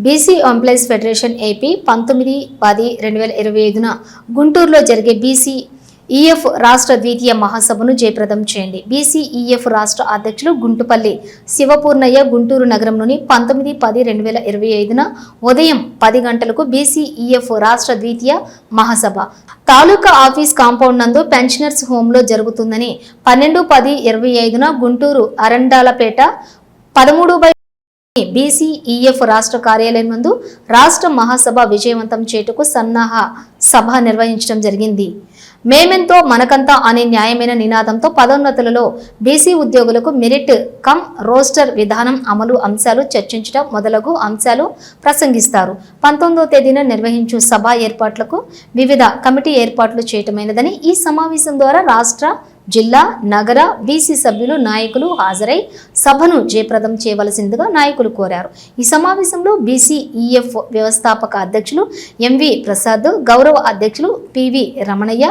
BC employees federation AP 19-10-2025న గుంటూరులో జరిగే బీసీఈఎఫ్ రాష్ట్ర ద్వితీయ మహాసభను జయప్రదం చేయండి. బీసీఈఎఫ్ రాష్ట్ర అధ్యక్షులు గుంటుపల్లి శివపూర్ణయ్య గుంటూరు నగరంలోని 19-10-2025న ఉదయం 10 గంటలకు బీసీఈఎఫ్ రాష్ట్ర ద్వితీయ మహాసభ తాలూకా ఆఫీస్ కాంపౌండ్ నందు పెన్షనర్స్ హోంలో జరుగుతుందని 12-10-25న గుంటూరు అరండాలపేట 13 బీసీఈఎఫ్ రాష్ట్ర కార్యాలయం నందు రాష్ట్ర మహాసభ విజయవంతం చేటుకు సన్నాహ సభ నిర్వహించడం జరిగింది. మేమెంతో మనకంతా అనే న్యాయమైన నినాదంతో పదోన్నతులలో బీసీ ఉద్యోగులకు మెరిట్ కమ్ రోస్టర్ విధానం అమలు అంశాలు చర్చించడం మొదలగు అంశాలు ప్రసంగిస్తారు. 19వ తేదీన నిర్వహించు సభ ఏర్పాట్లకు వివిధ కమిటీ ఏర్పాట్లు చేయటమైనదని ఈ సమావేశం ద్వారా రాష్ట్ర, జిల్లా, నగర బీసీ సభ్యులు, నాయకులు హాజరై సభను జయప్రదం చేయవలసిందిగా నాయకులు కోరారు. ఈ సమావేశంలో బీసీఈఎఫ్ వ్యవస్థాపక అధ్యక్షులు ఎంవి ప్రసాద్, గౌరవ అధ్యక్షులు పివి రమణయ్య,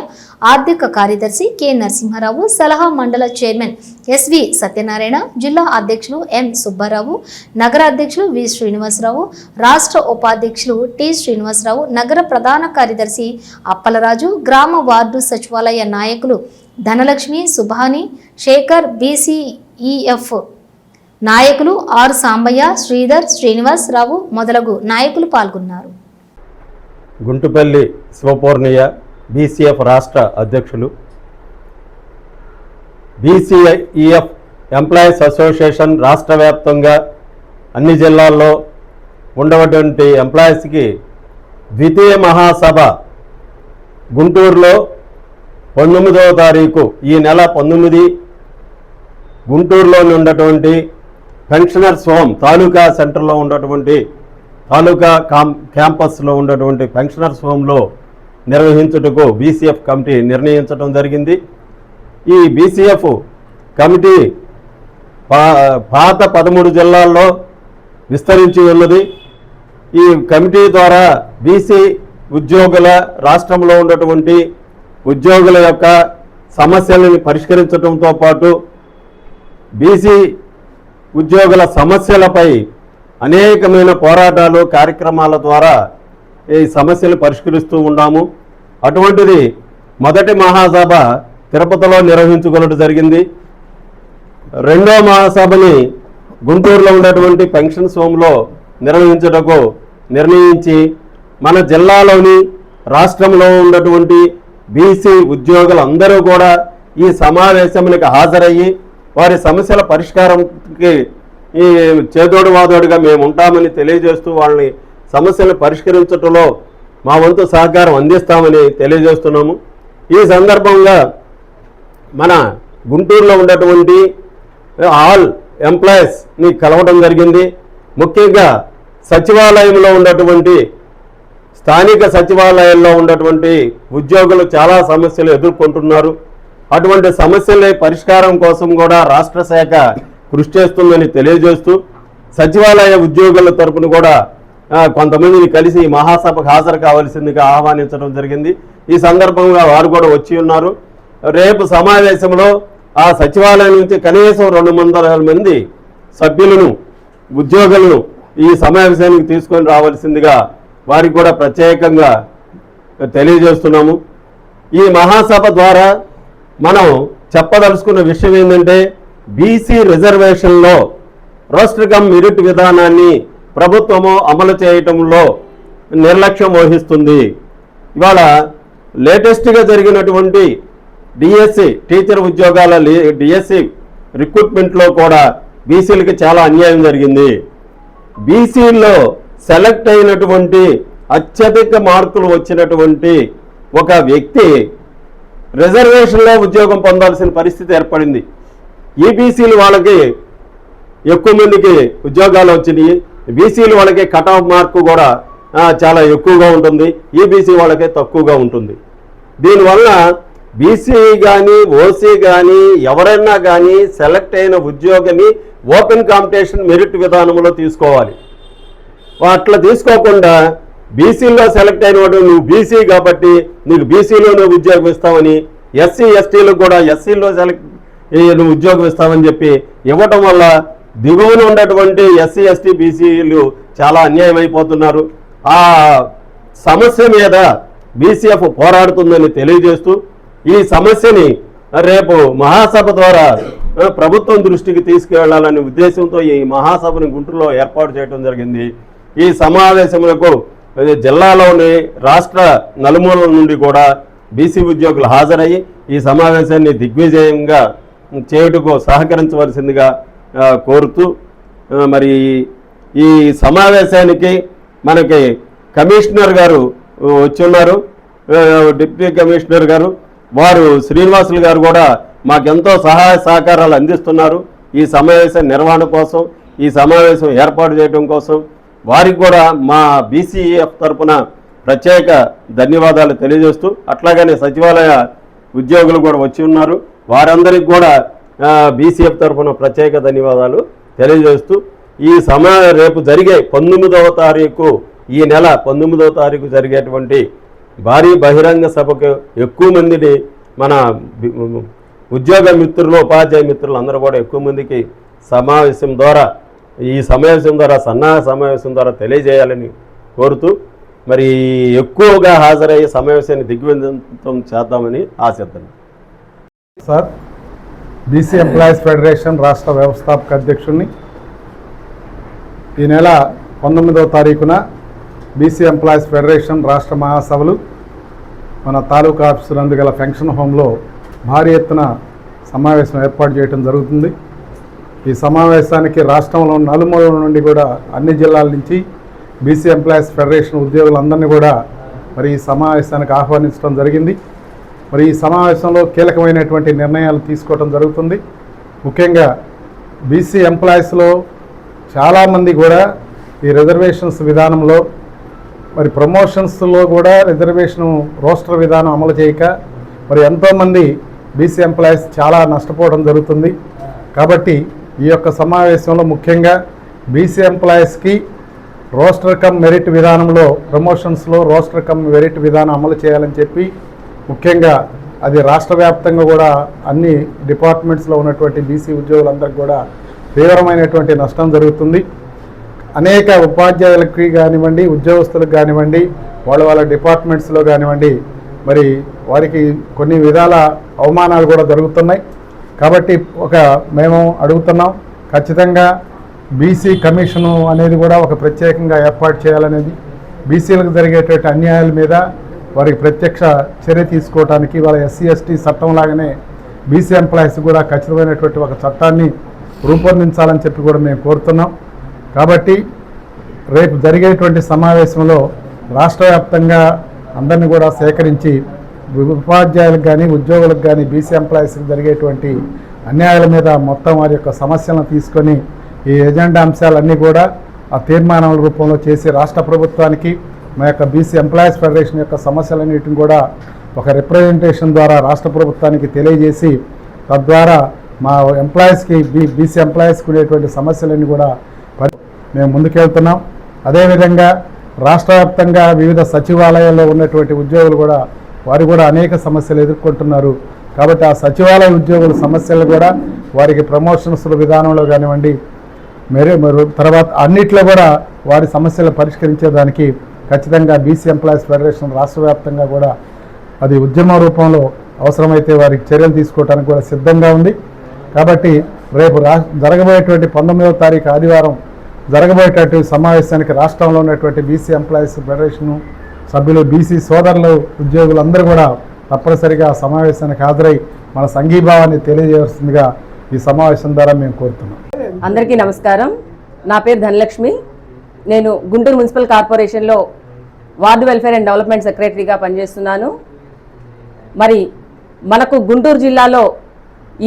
ఆర్థిక కార్యదర్శి కె నరసింహారావు, సలహా మండల చైర్మన్ ఎస్వి సత్యనారాయణ, జిల్లా అధ్యక్షులు ఎం సుబ్బారావు, నగర అధ్యక్షులు వి శ్రీనివాసరావు, రాష్ట్ర ఉపాధ్యక్షులు టి శ్రీనివాసరావు, నగర ప్రధాన కార్యదర్శి అప్పలరాజు, గ్రామ వార్డు సచివాలయ నాయకులు ధనలక్ష్మి, సుభాని, శేఖర్, బీసీఈఎఫ్ నాయకులు ఆర్ సాంబయ్య, శ్రీధర్, శ్రీనివాస్ రావు మొదలగు నాయకులు పాల్గొన్నారు. గుంటుపల్లి శివపూర్ణయ్య బీసీఎఫ్ రాష్ట్ర అధ్యక్షులు. బీసీఈఎఫ్ ఎంప్లాయీస్ అసోసియేషన్ రాష్ట్ర వ్యాప్తంగా అన్ని జిల్లాల్లో ఉండేటువంటి ఎంప్లాయీస్కి ద్వితీయ మహాసభ గుంటూరులో 19వ తారీఖు ఈ నెల 19 గుంటూరులోని ఉన్నటువంటి పెన్షనర్స్ హోమ్ తాలూకా సెంటర్లో ఉన్నటువంటి తాలూకా క్యాంపస్లో ఉన్నటువంటి పెన్షనర్స్ హోమ్లో నిర్వహించుటకు బీసీఎఫ్ కమిటీ నిర్ణయించడం జరిగింది. ఈ బీసీఎఫ్ కమిటీ పాత 13 జిల్లాల్లో విస్తరించి ఉన్నది. ఈ కమిటీ ద్వారా బీసీ ఉద్యోగుల రాష్ట్రంలో ఉన్నటువంటి ఉద్యోగుల యొక్క సమస్యలను పరిష్కరించడంతో పాటు బీసీ ఉద్యోగుల సమస్యలపై అనేకమైన పోరాటాలు కార్యక్రమాల ద్వారా ఈ సమస్యలు పరిష్కరిస్తూ ఉన్నాము. అటువంటిది మొదటి మహాసభ తిరుపతిలో నిర్వహించుకోవడం జరిగింది. రెండో మహాసభని గుంటూరులో ఉన్నటువంటి పెన్షన్స్ హోమ్లో నిర్వహించుటకు నిర్ణయించి మన జిల్లాలోని రాష్ట్రంలో ఉన్నటువంటి బీసీ ఉద్యోగులందరూ కూడా ఈ సమావేశానికి హాజరయ్యి వారి సమస్యల పరిష్కారంకి ఈ చేదోడు వాదోడుగా మేము ఉంటామని తెలియజేస్తూ వాళ్ళని సమస్యలు పరిష్కరించడంలో మా వంతు సహకారం అందిస్తామని తెలియజేస్తున్నాము. ఈ సందర్భంగా మన గుంటూరులో ఉన్నటువంటి ఆల్ ఎంప్లాయీస్ని కలవడం జరిగింది. ముఖ్యంగా సచివాలయంలో ఉన్నటువంటి స్థానిక సచివాలయాల్లో ఉన్నటువంటి ఉద్యోగులు చాలా సమస్యలు ఎదుర్కొంటున్నారు. అటువంటి సమస్యల పరిష్కారం కోసం కూడా రాష్ట్ర శాఖ కృషి చేస్తుందని తెలియజేస్తూ సచివాలయ ఉద్యోగుల తరపున కూడా కొంతమందిని కలిసి మహాసభకు హాజరు కావాల్సిందిగా ఆహ్వానించడం జరిగింది. ఈ సందర్భంగా వారు కూడా వచ్చి ఉన్నారు. రేపు సమావేశంలో ఆ సచివాలయం నుంచి కనీసం 200 మంది సభ్యులను ఉద్యోగులను ఈ సమావేశానికి తీసుకొని రావాల్సిందిగా వారికి కూడా ప్రత్యేకంగా తెలియజేస్తున్నాము. ఈ మహాసభ ద్వారా మనం చెప్పదలుచుకున్న విషయం ఏంటంటే బీసీ రిజర్వేషన్లో రోస్టర్ కమ్ మెరిట్ విధానాన్ని ప్రభుత్వము అమలు చేయటంలో నిర్లక్ష్యం వహిస్తుంది. ఇవాళ లేటెస్ట్గా జరిగినటువంటి డిఎస్సి టీచర్ ఉద్యోగాల డిఎస్సి రిక్రూట్మెంట్లో కూడా బీసీలకి చాలా అన్యాయం జరిగింది. బీసీల్లో సెలెక్ట్ అయినటువంటి అత్యధిక మార్కులు వచ్చినటువంటి ఒక వ్యక్తి రిజర్వేషన్లో ఉద్యోగం పొందాల్సిన పరిస్థితి ఏర్పడింది. ఈబీసీలు వాళ్ళకి ఎక్కువ మందికి ఉద్యోగాలు వచ్చినాయి. బీసీలు వాళ్ళకి కట్ ఆఫ్ మార్కు కూడా చాలా ఎక్కువగా ఉంటుంది, ఈబీసీ వాళ్ళకి తక్కువగా ఉంటుంది. దీనివల్ల బీసీ కానీ ఓసీ కానీ ఎవరైనా కానీ సెలెక్ట్ అయిన ఉద్యోగిని ఓపెన్ కాంపిటీషన్ మెరిట్ విధానంలో తీసుకోవాలి. అట్లా తీసుకోకుండా బీసీలో సెలెక్ట్ అయిన వాడు నువ్వు బీసీ కాబట్టి నీకు బీసీలోనే ఉద్యోగం ఇస్తామని, ఎస్సీ ఎస్టీలకు కూడా ఎస్సీలో నువ్వు ఉద్యోగం ఇస్తామని చెప్పి ఇవ్వటం వల్ల దిగువన ఉన్నటువంటి ఎస్సీ ఎస్టీ బీసీలు చాలా అన్యాయం అయిపోతున్నారు. ఆ సమస్య మీద బీసీఎఫ్ పోరాడుతుందని తెలియజేస్తూ ఈ సమస్యని రేపు మహాసభ ద్వారా ప్రభుత్వం దృష్టికి తీసుకువెళ్లాలనే ఉద్దేశంతో ఈ మహాసభను గుంటూరులో ఏర్పాటు చేయడం జరిగింది. ఈ సమావేశములకు జిల్లాలోని రాష్ట్ర నలుమూలల నుండి కూడా బీసీ ఉద్యోగులు హాజరయ్యి ఈ సమావేశాన్ని దిగ్విజయంగా చేయుటకు సహకరించవలసిందిగా కోరుతూ మరి ఈ సమావేశానికి మనకి కమిషనర్ గారు వచ్చున్నారు, డిప్యూటీ కమిషనర్ గారు వారు శ్రీనివాసులు గారు కూడా మాకెంతో సహాయ సహకారాలు అందిస్తున్నారు. ఈ సమావేశం నిర్వహణ కోసం, ఈ సమావేశం ఏర్పాటు చేయడం కోసం వారికి కూడా మా బీసీఎఫ్ తరఫున ప్రత్యేక ధన్యవాదాలు తెలియజేస్తూ, అట్లాగనే సచివాలయ ఉద్యోగులు కూడా వచ్చి ఉన్నారు, వారందరికీ కూడా బీసీఎఫ్ తరఫున ప్రత్యేక ధన్యవాదాలు తెలియజేస్తూ ఈ రేపు జరిగే 19వ తారీఖు, ఈ నెల 19వ తారీఖు జరిగేటువంటి భారీ బహిరంగ సభకు ఎక్కువ మందిని మన ఉద్యోగ మిత్రులు, ఉపాధ్యాయ మిత్రులు అందరూ కూడా ఎక్కువ మందికి ఈ సమావేశం ద్వారా సన్నాహ సమావేశం ద్వారా తెలియజేయాలని కోరుతూ మరి ఎక్కువగా హాజరయ్యే సమావేశాన్ని దిగ్విజయం చేద్దామని ఆశిస్తున్నాను. సార్, బీసీ ఎంప్లాయీస్ ఫెడరేషన్ రాష్ట్ర వ్యవస్థాపక అధ్యక్షుడిని. ఈ నెల 19వ తారీఖున బీసీ ఎంప్లాయీస్ ఫెడరేషన్ రాష్ట్ర మహాసభలు మన తాలూకా ఆఫీసు నందు గల ఫంక్షన్ హోమ్లో భారీ ఎత్తున సమావేశం ఏర్పాటు చేయడం జరుగుతుంది. ఈ సమావేశానికి రాష్ట్రంలో నలుమూలల నుండి కూడా అన్ని జిల్లాల నుంచి బీసీ ఎంప్లాయీస్ ఫెడరేషన్ ఉద్యోగులందరినీ కూడా మరి ఈ సమావేశానికి ఆహ్వానించడం జరిగింది. మరి ఈ సమావేశంలో కీలకమైనటువంటి నిర్ణయాలు తీసుకోవడం జరుగుతుంది. ముఖ్యంగా బీసీ ఎంప్లాయీస్లో చాలామంది కూడా ఈ రిజర్వేషన్స్ విధానంలో మరి ప్రమోషన్స్లో కూడా రిజర్వేషన్ రోస్టర్ విధానం అమలు చేయక మరి ఎంతోమంది బీసీ ఎంప్లాయీస్ చాలా నష్టపోవడం జరుగుతుంది. కాబట్టి ఈ యొక్క సమావేశంలో ముఖ్యంగా బీసీ ఎంప్లాయీస్కి రోస్టర్ కమ్ మెరిట్ విధానంలో ప్రమోషన్స్లో రోస్టర్ కమ్ మెరిట్ విధానం అమలు చేయాలని చెప్పి ముఖ్యంగా అది రాష్ట్ర వ్యాప్తంగా కూడా అన్ని డిపార్ట్మెంట్స్లో ఉన్నటువంటి బీసీ ఉద్యోగులందరికీ కూడా తీవ్రమైనటువంటి నష్టం జరుగుతుంది. అనేక ఉపాధ్యాయులకి కానివ్వండి, ఉద్యోగస్తులకు కానివ్వండి, వాళ్ళ డిపార్ట్మెంట్స్లో కానివ్వండి మరి వారికి కొన్ని విధాల అవమానాలు కూడా జరుగుతున్నాయి. కాబట్టి మేము అడుగుతున్నాం, ఖచ్చితంగా బీసీ కమిషను అనేది కూడా ఒక ప్రత్యేకంగా ఏర్పాటు చేయాలనేది, బీసీలకు జరిగేటువంటి అన్యాయాల మీద వారికి ప్రత్యక్ష చర్య తీసుకోవడానికి వాళ్ళ ఎస్సీ ఎస్టీ చట్టం లాగానే బీసీ ఎంప్లాయీస్ కూడా ఖచ్చితమైనటువంటి ఒక చట్టాన్ని రూపొందించాలని చెప్పి కూడా మేము కోరుతున్నాం. కాబట్టి రేపు జరిగేటువంటి సమావేశంలో రాష్ట్ర వ్యాప్తంగా అందరినీ కూడా సేకరించి ఉపాధ్యాయులకు కానీ ఉద్యోగులకు కానీ బీసీ ఎంప్లాయీస్కి జరిగేటువంటి అన్యాయాల మీద మొత్తం వారి యొక్క సమస్యలను తీసుకొని ఈ ఎజెండా అంశాలన్నీ కూడా ఆ తీర్మానాల రూపంలో చేసి రాష్ట్ర ప్రభుత్వానికి మా యొక్క బీసీ ఎంప్లాయీస్ ఫెడరేషన్ యొక్క సమస్యలన్నిటిని కూడా ఒక రిప్రజెంటేషన్ ద్వారా రాష్ట్ర ప్రభుత్వానికి తెలియజేసి తద్వారా మా ఎంప్లాయీస్కి బీసీ ఎంప్లాయీస్కి ఉండేటువంటి సమస్యలన్నీ కూడా మేము ముందుకెళ్తున్నాం. అదేవిధంగా రాష్ట్ర వ్యాప్తంగా వివిధ సచివాలయాల్లో ఉన్నటువంటి ఉద్యోగులు కూడా వారు కూడా అనేక సమస్యలు ఎదుర్కొంటున్నారు. కాబట్టి ఆ సచివాలయ ఉద్యోగుల సమస్యలు కూడా వారికి ప్రమోషన్స్ విధానంలో కానివ్వండి తర్వాత అన్నిట్లో కూడా వారి సమస్యలు పరిష్కరించేదానికి ఖచ్చితంగా బీసీ ఎంప్లాయీస్ ఫెడరేషన్ రాష్ట్ర వ్యాప్తంగా కూడా అది ఉద్యమ రూపంలో అవసరమైతే వారికి చర్యలు తీసుకోవడానికి కూడా సిద్ధంగా ఉంది. కాబట్టి రేపు జరగబోయేటువంటి 19వ తారీఖు ఆదివారం జరగబోయేటటువంటి సమావేశానికి రాష్ట్రంలో ఉన్నటువంటి బీసీ ఎంప్లాయీస్ ఫెడరేషన్ సభ్యులు, బీసీ సోదరులు, ఉద్యోగులందరూ కూడా తప్పనిసరిగా సమావేశానికి హాజరై మన సంఘీభావాన్ని తెలియజేయాల్సిందిగా ఈ సమావేశం ద్వారా మేము కోరుతున్నాం. అందరికీ నమస్కారం. నా పేరు ధనలక్ష్మి. నేను గుంటూరు మున్సిపల్ కార్పొరేషన్లో వార్డు వెల్ఫేర్ అండ్ డెవలప్మెంట్ సెక్రటరీగా పనిచేస్తున్నాను. మరి మనకు గుంటూరు జిల్లాలో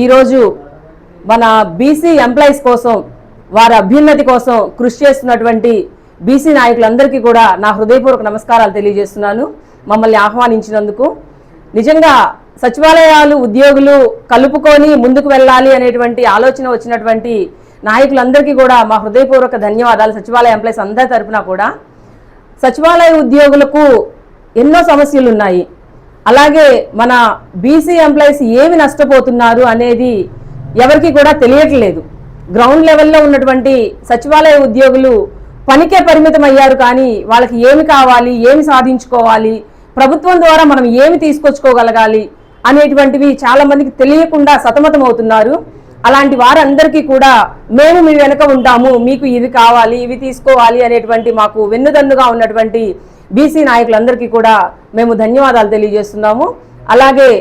ఈరోజు మన బీసీ ఎంప్లాయీస్ కోసం, వారి అభ్యున్నతి కోసం కృషి చేస్తున్నటువంటి బీసీ నాయకులందరికీ కూడా నా హృదయపూర్వక నమస్కారాలు తెలియజేస్తున్నాను మమ్మల్ని ఆహ్వానించినందుకు. నిజంగా సచివాలయాలు ఉద్యోగులు కలుపుకొని ముందుకు వెళ్ళాలి అనేటువంటి ఆలోచన వచ్చినటువంటి నాయకులందరికీ కూడా మా హృదయపూర్వక ధన్యవాదాలు. సచివాలయ ఎంప్లాయీస్ అందరి తరఫున కూడా సచివాలయ ఉద్యోగులకు ఎన్నో సమస్యలు ఉన్నాయి. అలాగే మన బీసీ ఎంప్లాయీస్ ఏమి నష్టపోతున్నారు అనేది ఎవరికి కూడా తెలియట్లేదు. గ్రౌండ్ లెవెల్లో ఉన్నటువంటి సచివాలయ ఉద్యోగులు పనికే పరిమితం అయ్యారు, కానీ వాళ్ళకి ఏమి కావాలి, ఏమి సాధించుకోవాలి, ప్రభుత్వం ద్వారా మనం ఏమి తీసుకొచ్చుకోగలగాలి అనేటువంటివి చాలా మందికి తెలియకుండా సతమతం అవుతున్నారు. అలాంటి వారందరికీ కూడా మేము మీ వెనక ఉంటాము, మీకు ఇవి కావాలి, ఇవి తీసుకోవాలి అనేటువంటి మాకు వెన్నుదన్నుగా ఉన్నటువంటి బీసీ నాయకులందరికీ కూడా మేము ధన్యవాదాలు తెలియజేస్తున్నాము. అలాగే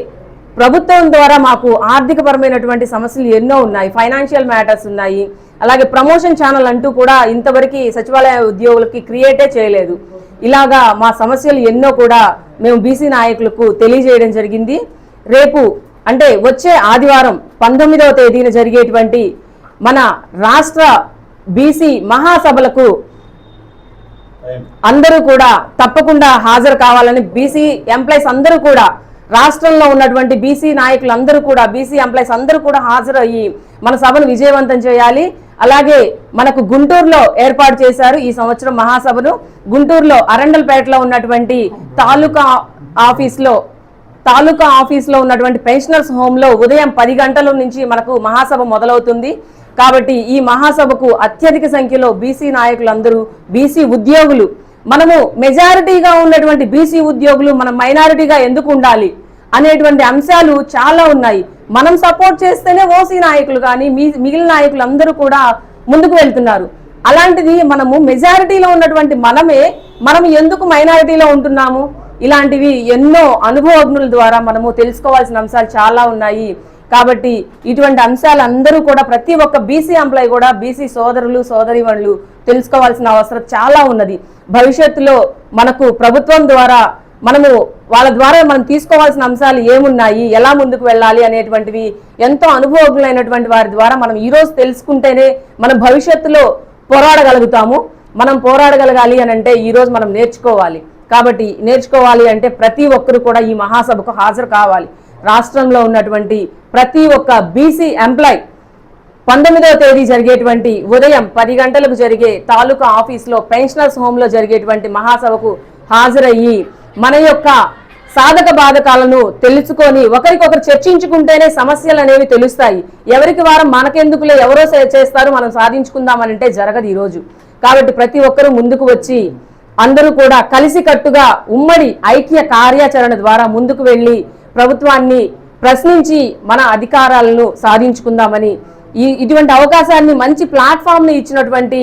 ప్రభుత్వం ద్వారా మాకు ఆర్థిక పరమైనటువంటి సమస్యలు ఎన్నో ఉన్నాయి, ఫైనాన్షియల్ మ్యాటర్స్ ఉన్నాయి. అలాగే ప్రమోషన్ ఛానల్ అంటూ కూడా ఇంతవరకు సచివాలయ ఉద్యోగులకి క్రియేటే చేయలేదు. ఇలాగా మా సమస్యలు ఎన్నో కూడా మేము బీసీ నాయకులకు తెలియజేయడం జరిగింది. రేపు అంటే వచ్చే ఆదివారం 19వ తేదీన జరిగేటువంటి మన రాష్ట్ర బీసీ మహాసభలకు అందరూ కూడా తప్పకుండా హాజరు కావాలని బీసీ ఎంప్లాయీస్ అందరూ కూడా, రాష్ట్రంలో ఉన్నటువంటి బీసీ నాయకులు అందరూ కూడా, బీసీ ఎంప్లాయీస్ అందరూ కూడా హాజరయ్యి మన సభను విజయవంతం చేయాలి. అలాగే మనకు గుంటూరులో ఏర్పాటు చేశారు ఈ సంవత్సరం మహాసభను. గుంటూరులో అరండల్పేటలో ఉన్నటువంటి తాలూకా ఆఫీస్లో ఉన్నటువంటి పెన్షనర్స్ హోమ్లో ఉదయం 10 గంటల నుంచి మనకు మహాసభ మొదలవుతుంది. కాబట్టి ఈ మహాసభకు అత్యధిక సంఖ్యలో బీసీ నాయకులందరూ, బీసీ ఉద్యోగులు, మనము మెజారిటీగా ఉన్నటువంటి బీసీ ఉద్యోగులు మనం మైనారిటీగా ఎందుకు ఉండాలి అనేటువంటి అంశాలు చాలా ఉన్నాయి. మనం సపోర్ట్ చేస్తేనే ఓసీ నాయకులు కానీ మిగిలిన నాయకులు అందరూ కూడా ముందుకు వెళ్తున్నారు. అలాంటిది మనము మెజారిటీలో ఉన్నటువంటి మనం ఎందుకు మైనారిటీలో ఉంటున్నాము? ఇలాంటివి ఎన్నో అనుభవజ్ఞుల ద్వారా మనము తెలుసుకోవాల్సిన అంశాలు చాలా ఉన్నాయి. కాబట్టి ఇటువంటి అంశాలు అందరూ కూడా ప్రతి ఒక్క బీసీ ఎంప్లాయీ కూడా, బీసీ సోదరులు సోదరీమణులు తెలుసుకోవాల్సిన అవసరం చాలా ఉన్నది. భవిష్యత్తులో మనకు ప్రభుత్వం ద్వారా వాళ్ళ ద్వారా మనం తీసుకోవాల్సిన అంశాలు ఏమున్నాయి, ఎలా ముందుకు వెళ్ళాలి అనేటువంటివి ఎంతో అనుభవజ్ఞులైనటువంటి వారి ద్వారా మనం ఈరోజు తెలుసుకుంటేనే మనం భవిష్యత్తులో పోరాడగలుగుతాము. మనం పోరాడగలగాలి అని అంటే ఈరోజు మనం నేర్చుకోవాలి. కాబట్టి నేర్చుకోవాలి అంటే ప్రతి ఒక్కరు కూడా ఈ మహాసభకు హాజరు కావాలి. రాష్ట్రంలో ఉన్నటువంటి ప్రతి ఒక్క బీసీ ఎంప్లాయ్ 19వ తేదీ జరిగేటువంటి ఉదయం 10 గంటలకు జరిగే తాలూకా ఆఫీస్లో పెన్షనర్స్ హోమ్లో జరిగేటువంటి మహాసభకు హాజరయ్యి మన యొక్క సాధక బాధకాలను తెలుసుకొని ఒకరికొకరు చర్చించుకుంటేనే సమస్యలు అనేవి తెలుస్తాయి. ఎవరికి వారం మనకెందుకులే, ఎవరో చేస్తారు, మనం సాధించుకుందామనంటే జరగదు ఈరోజు. కాబట్టి ప్రతి ఒక్కరూ ముందుకు వచ్చి అందరూ కూడా కలిసికట్టుగా ఉమ్మడి ఐక్య కార్యాచరణ ద్వారా ముందుకు వెళ్ళి ప్రభుత్వాన్ని ప్రశ్నించి మన అధికారాలను సాధించుకుందామని ఇటువంటి అవకాశాన్ని, మంచి ప్లాట్ఫామ్ని ఇచ్చినటువంటి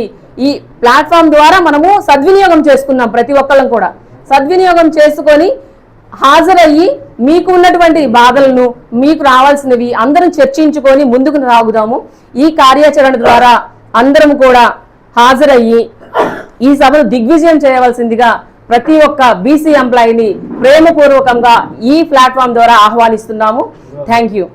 ఈ ప్లాట్ఫామ్ ద్వారా మనము సద్వినియోగం చేసుకుందాం. ప్రతి ఒక్కళ్ళం కూడా సద్వినియోగం చేసుకొని హాజరయ్యి మీకు ఉన్నటువంటి బాధలను, మీకు రావాల్సినవి అందరం చర్చించుకొని ముందుకు సాగుదాము. ఈ కార్యాచరణ ద్వారా అందరం కూడా హాజరయ్యి ఈ సభను దిగ్విజయం చేయవలసిందిగా ప్రతి ఒక్క బీసీ ఎంప్లాయీని ప్రేమపూర్వకంగా ఈ ప్లాట్ఫామ్ ద్వారా ఆహ్వానిస్తున్నాము. Thank you.